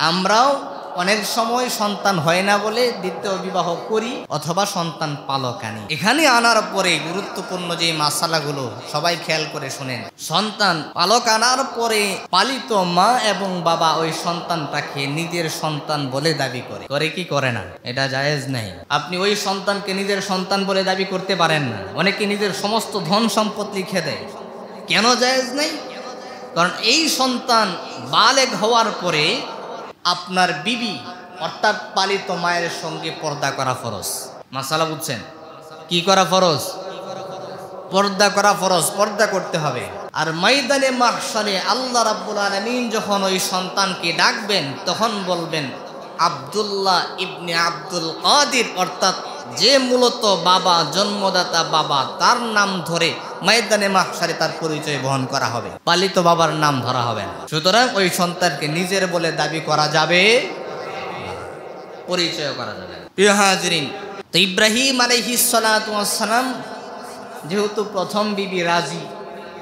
আমরাও অনেক সময় সন্তান হয় না বলে দ্বিতীয় বিবাহ করি অথবা সন্তান পালক আনি। এখানে আনার পরে গুরুত্বপূর্ণ যে মাসালাগুলো সবাই খেয়াল করে শুনেন। সন্তান পালক আনার পরে পালিত মা এবং বাবা ওই সন্তানটাকে নিজের সন্তান বলে দাবি করে কি করে না? এটা জায়েজ নাই। আপনি ওই সন্তানকে নিজের সন্তান বলে দাবি করতে পারেন না। অনেকে নিজের সমস্ত ধন সম্পদ লিখে দেয়। কেন জায়েজ নাই? কারণ এই সন্তান বালেগ হওয়ার পরে আপনার বিবি অর্থাৎ পালিত মায়ের সঙ্গে পর্দা করা ফরজ। মাসালা বুঝছেন? কি করা ফরজ? পর্দা করা ফরজ, পর্দা করতে হবে। আর ময়দানে মাহশারে আল্লাহ রাব্বুল আলামিন যখন ওই সন্তানকে ডাকবেন তখন বলবেন আব্দুল্লাহ ইবনে আব্দুল কাদির, অর্থাৎ যে মূলত বাবা, জন্মদাতা বাবা, তার নাম ধরে ময়দানে মাহশারে তার পরিচয় বহন করা হবে, পালিত বাবার নাম ধরা হবে না। সুতরাং ওই সন্তানকে নিজের বলে দাবি করা যাবে, পরিচয় করা যাবে না। প্রিয় হাজিরিন, তো ইব্রাহিম আলাইহিস সালাতু ওয়াস সালাম যেহেতু প্রথম বিবি রাজি,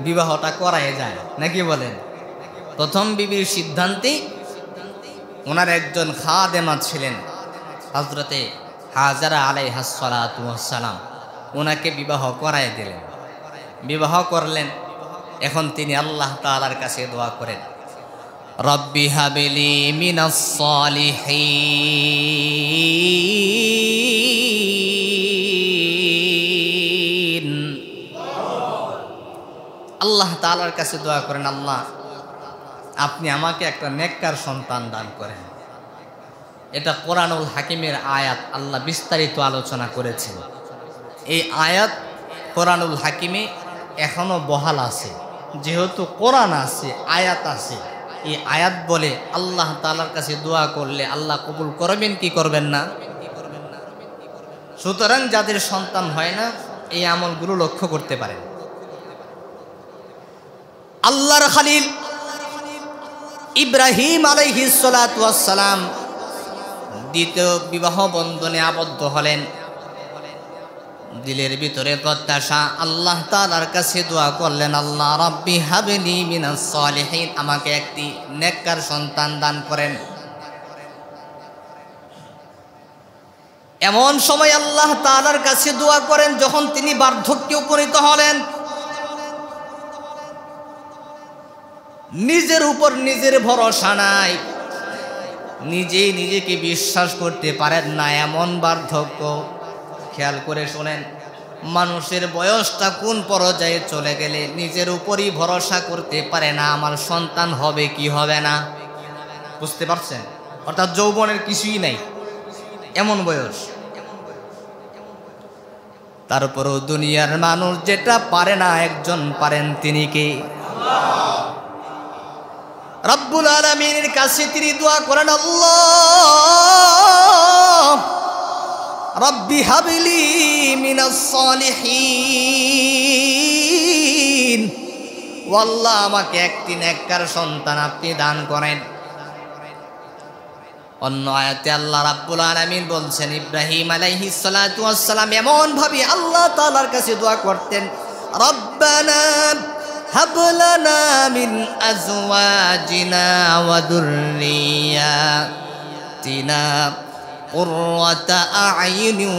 বিবাহটা করায় যায় নাকি বলেন? প্রথম বিবির সিদ্ধান্তে ওনার একজন খাদেমা ছিলেন হযরতে হাজারা আলাইহাস সালাতু ওয়াস সালাম, ওনাকে বিবাহ করায় দিলেন। বিবাহ করলেন। এখন তিনি আল্লাহ তাআলার কাছে দোয়া করেন, রব্বি হাবিলি মিনাস সালিহিন। আল্লাহ তাআলার কাছে দোয়া করেন, আল্লাহ আপনি আমাকে একটা নেককার সন্তান দান করেন। এটা কোরআনুল হাকিমের আয়াত, আল্লাহ বিস্তারিত আলোচনা করেছেন। এই আয়াত কোরআনুল হাকিমে এখনো বহাল আছে। যেহেতু কোরআন আছে, আয়াত আছে, এই আয়াত বলে আল্লাহ তাআলার কাছে দোয়া করলে আল্লাহ কবুল করবেন কি করবেন না? সুতরাং যাদের সন্তান হয় না এই আমলগুলো লক্ষ্য করতে পারেন। আল্লাহর খলিল ইব্রাহিম আলাইহিস সালাতু ওয়াস সালাম দ্বিতীয় বিবাহ বন্ধনে আবদ্ধ হলেন। দিলের ভিতরে প্রত্যাশা, আল্লাহ তাআলার কাছে দোয়া করলেন, আল্লাহ রাব্বি হাবলি মিনাস সালিহিন, আমাকে একটি নেককার সন্তান দান করেন। এমন সময় আল্লাহ তাআলার কাছে দোয়া করেন যখন তিনি বার্ধক্যে উপনীত হলেন। নিজের উপর নিজের ভরসা নাই, নিজেই নিজেকে বিশ্বাস করতে পারেন না, এমন বার্ধক্য। খেয়াল করে শোনেন, মানুষের বয়সটা কোন পর্যায়ে চলে গেলে নিজের উপরই ভরসা করতে পারে না আমার সন্তান হবে কি হবে না। বুঝতে পারছেন? অর্থাৎ যৌবনের কিছুই নাই, এমন বয়স। তারপরেও দুনিয়ার মানুষ যেটা পারে না একজন পারেন, তিনি কে? রব্বুল আলামিনের কাছে তিনি দোয়া করেন, আল্লাহ রব্বি হাবলি মিনাস সালিহিন, ও আল্লাহ আমাকে একটি নেককার সন্তান আপনি দান করেন। অন্য আয়াতে আল্লাহ রাব্বুল আলামিন বলছেন, ইব্রাহিম আলাইহিস সালাতু ওয়াস সালাম এমন ভাবে আল্লাহ তাআলার কাছে দোয়া করতেন, রব্বানা হাব লানা মিন আজওয়াজিনা ওয়া যুররিয়াতিনা কুররাতা আ'য়ুনিন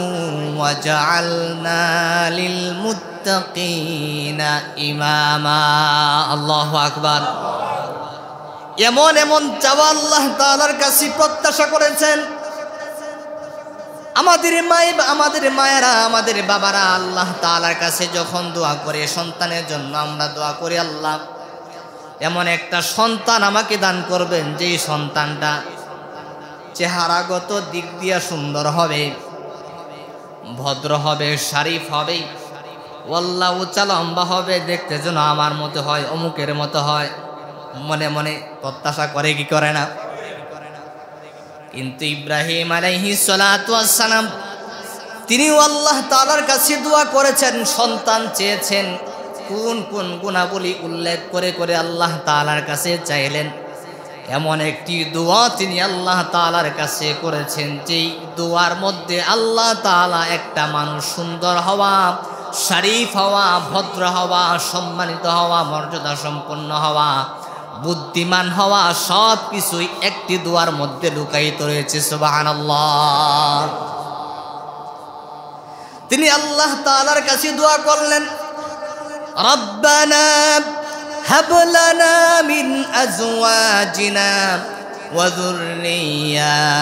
ওয়াজআলনা লিল মুত্তাকিনা ইমামা। আল্লাহু আকবার। এমন এমন চাওয়া আল্লাহ তাআলার কাছে প্রত্যাশা করেছেন। আমাদের মায়েরা, আমাদের বাবারা আল্লাহ তাআলার কাছে যখন দোয়া করে সন্তানের জন্য, আমরা দোয়া করি, আল্লাহ এমন একটা সন্তান আমাকে দান করবেন যেই সন্তানটা চেহারাগত দিক দিয়ে সুন্দর হবে, ভদ্র হবে, শরীফ হবে, ওয়াল্লাহ উচ্চ লম্বা হবে, দেখতে যেন আমার মতো হয়, অমুকের মতো হয়। মনে মনে প্রত্যাশা করে কি করে না? কিন্তু ইব্রাহিম আলাইহিস সালাতু ওয়াস সালাম তিনিও আল্লাহ তাআলার কাছে দোয়া করেছেন, সন্তান চেয়েছেন। কোন কোন গুণাবলী উল্লেখ করে করে আল্লাহ তাআলার কাছে চাইলেন। এমন একটি দোয়া তিনি আল্লাহ তাআলার কাছে করেছেন, যেই দোয়ার মধ্যে আল্লাহ তাআলা একটা মানুষ সুন্দর হওয়া, শরীফ হওয়া, ভদ্র হওয়া, সম্মানিত হওয়া, মর্যাদা সম্পন্ন হওয়া, বুদ্ধিমান হওয়া সব কিছুই একটি দোয়ার মধ্যে লুকায়িত রয়েছে। সুবহানাল্লাহ। তিনি আল্লাহ তাআলার কাছে দোয়া করলেন, রব্বানা হাব লানা মিন আজওয়াজিনা ওয়া যুররিয়াতিনা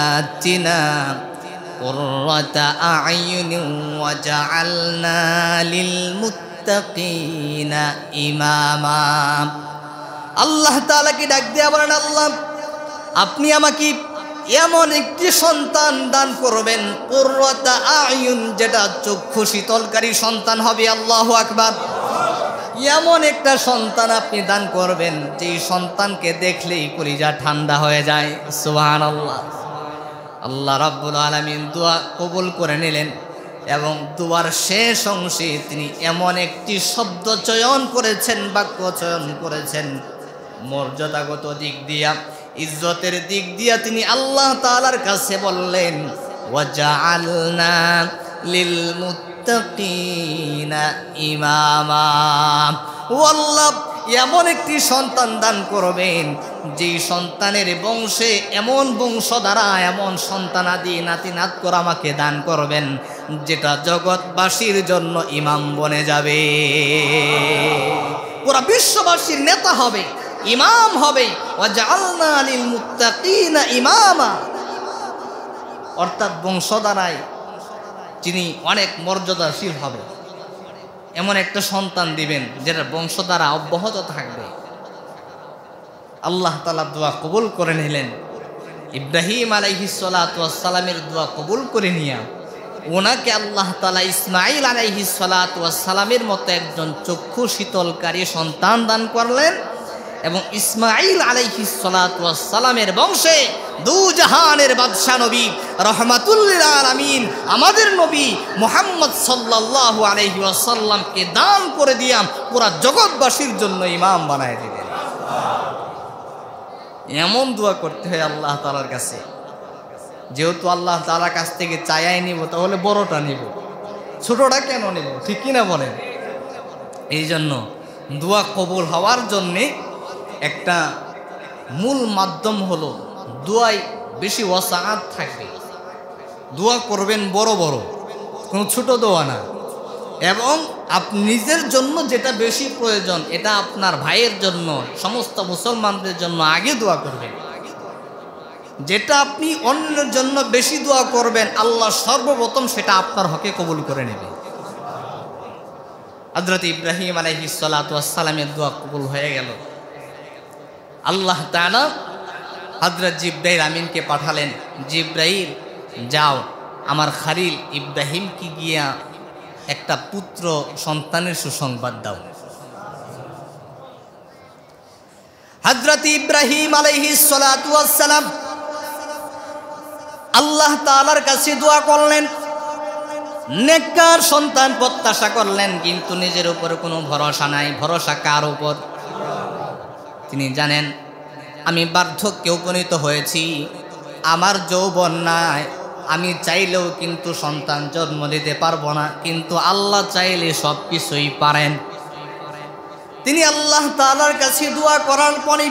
কুররাতা আ'য়ুনিন ওয়াজআলনা লিল মুত্তাকিনা ইমামা। আল্লাহ তাআলাকে ডাক দিয়া বলেন, আল্লাহ আপনি আমাকে এমন একটি সন্তান দান করবেন, কুররাতা আ'য়ুন, যেটা চক্ষু শীতলকারী সন্তান হবে। আল্লাহু আকবার। এমন একটা সন্তান আপনি দান করবেন যেই সন্তানকে দেখলেই কলিজা ঠান্ডা হয়ে যায়। সুবহানাল্লাহ। আল্লাহ রাব্বুল আলামিন দোয়া কবুল করে নিলেন এবং দোয়ার শেষ অংশে তিনি এমন একটি শব্দ চয়ন করেছেন, বাক্য চয়ন করেছেন, মর্যাদাগত দিক দিয়া, ইজ্জতের দিক দিয়া তিনি আল্লাহ তাআলার কাছে বললেন, ওয়াজআলনা লিল মুত্তাকিনা ইমামা। ও আল্লাহ, এমন একটি সন্তান দান করবেন যেই সন্তানের বংশে এমন বংশধারা, এমন সন্তানাদি নাতি নাত করে আমাকে দান করবেন যেটা জগৎবাসীর জন্য ইমাম বনে যাবে, পুরা বিশ্ববাসীর নেতা হবে, ইমাম হবে। ওয়াজআলনা লিল মুত্তাকিনা ইমামা, অর্থাৎ বংশধারায় যিনি অনেক মর্যাদাশীল হবে, এমন একটা সন্তান দিবেন যেটা বংশধারা অব্যাহত থাকবে। আল্লাহ তাআলা দোয়া কবুল করে নিলেন। ইব্রাহিম আলাইহিস সালাতু ওয়াস সালামের দোয়া কবুল করে নিয়া ওনাকে আল্লাহ তাআলা ইসমাঈল আলাইহিস সালাতু ওয়াস সালামের মতো একজন চক্ষু শীতলকারী সন্তান দান করলেন এবং ইসমাঈল আলাইহিস সালাতু ওয়াস সালামের বংশে দু জাহানের বাদশা নবী রাহমাতুল লিল আলামিন আমাদের নবী মুহাম্মদ সাল্লাল্লাহু আলাইহি ওয়াসাল্লামকে দান করে দিয়া পুরা জগৎবাসীর জন্য ইমাম বানায় দিলেন। এমন দোয়া করতে হয় আল্লাহ তাআলার কাছে। যেহেতু আল্লাহ তাআলার কাছ থেকে চাইয়াই নিব, তাহলে বড়টা নিব, ছোটটা কেন নিব? ঠিক কিনা বলেন? এই জন্য দোয়া কবুল হওয়ার জন্যে একটা মূল মাধ্যম হলো দোয়ায় বেশি ওয়াসাআত থাকবে। দোয়া করবেন বড় বড়, কোনো ছোট দোয়া না। এবং আপনি নিজের জন্য যেটা বেশি প্রয়োজন, এটা আপনার ভাইয়ের জন্য, সমস্ত মুসলমানদের জন্য আগে দোয়া করবেন। যেটা আপনি অন্যের জন্য বেশি দোয়া করবেন, আল্লাহ সর্বপ্রথম সেটা আপনার হকে কবুল করে নেবে। হযরত ইব্রাহিম আলাইহিস সালাতু ওয়াস সালামের দোয়া কবুল হয়ে গেল। আল্লাহ তাআলা হযরত জিবরাইল আমিনকে পাঠালেন, জিবরাইল যাও আমার খলিল ইব্রাহিমকে গিয়া একটা পুত্র সন্তানের সুসংবাদ দাও। হযরত ইব্রাহিম আলাইহিস সালাতু ওয়াস সালাম আল্লাহ তাআলার কাছে দোয়া করলেন, নেককার সন্তান প্রত্যাশা করলেন, কিন্তু নিজের উপর কোনো ভরসা নাই। ভরসা কার উপর? তিনি জানেন আমি বার্ধক্যে উপনীত হয়েছি, আমার যৌবন নাই, আমি চাইলেও কিন্তু সন্তান জন্ম দিতে পারবো না, কিন্তু আল্লাহ চাইলে সব কিছুই পারেন। তিনি আল্লাহ তাআলার কাছে দোয়া করার পরে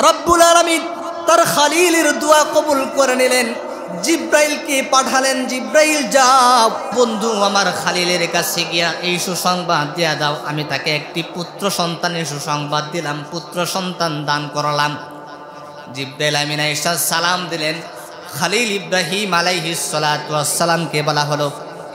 রব্বুল আলামিন তার খলিলের দোয়া কবুল করে নিলেন। জিব্রাইলকে পাঠালেন, জিব্রাইল যাও বন্ধু আমার খলিলের কাছে গিয়া এই সুসংবাদ দিয়া দাও, আমি তাকে একটি পুত্র সন্তানের সুসংবাদ দিলাম, পুত্র সন্তান দান করলাম। জিব্রাইল আমিন আয়েশা সালাম দিলেন। খলিল ইব্রাহিম আলাইহিস সালাতু ওয়াস সালামকে বলা হলো,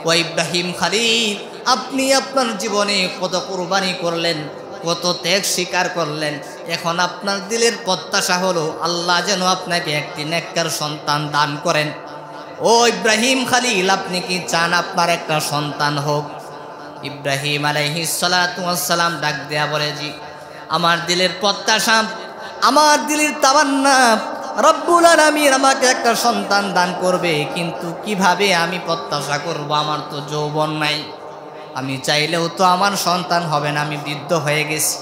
ও ইব্রাহিম খলিল, আপনি আপনার জীবনে কত কুরবানি করলেন, কত ত্যাগ স্বীকার করলেন, এখন আপনার দিলের প্রত্যাশা হলো আল্লাহ যেন আপনাকে একটি নেককার সন্তান দান করেন। ও ইব্রাহিম খলিল, আপনি কি চান আপনার একটা সন্তান হোক? ইব্রাহিম আলাইহিস সালাতু ওয়াস সালাম ডাক দেয়া বলে, জি, আমার দিলের প্রত্যাশা, আমার দিলের তামান্না রব্বুল আলামিন আমাকে একটা সন্তান দান করবে, কিন্তু কিভাবে আমি প্রত্যাশা করব? আমার তো যৌবন নাই, আমি চাইলেও তো আমার সন্তান হবে না, আমি বৃদ্ধ হয়ে গেছি।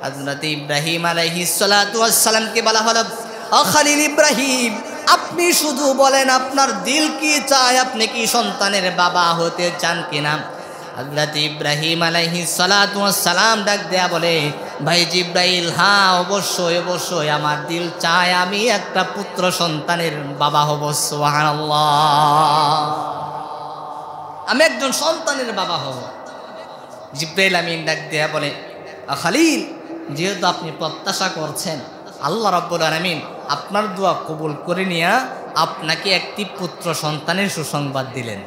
হযরত ইব্রাহিম আলাইহিস সালাতু ওয়াস সালামকে বলা হলো, ও খলিল ইব্রাহিম, আপনি শুধু বলেন আপনার দিল কি চায়, আপনি কি সন্তানের বাবা হতে চান কিনা? হযরত ইব্রাহিম আলাইহিস সালাতু ওয়াস সালাম ডাক দেয়া বলে, ভাই জিব্রাইল, হ্যাঁ অবশ্যই অবশ্যই, আমার দিল চায় আমি একটা পুত্র সন্তানের বাবা হব। সুবহানাল্লাহ, আমি একজন সন্তানের বাবা হব। জিব্রাইল আমিন ডাক দেয়া বলে, খালিল, যেহেতু আপনি প্রত্যাশা করছেন, আল্লাহ রাব্বুল আলামিন আপনার দোয়া কবুল করে নিয়ে আপনাকে একটি পুত্র সন্তানের সুসংবাদ দিলেন।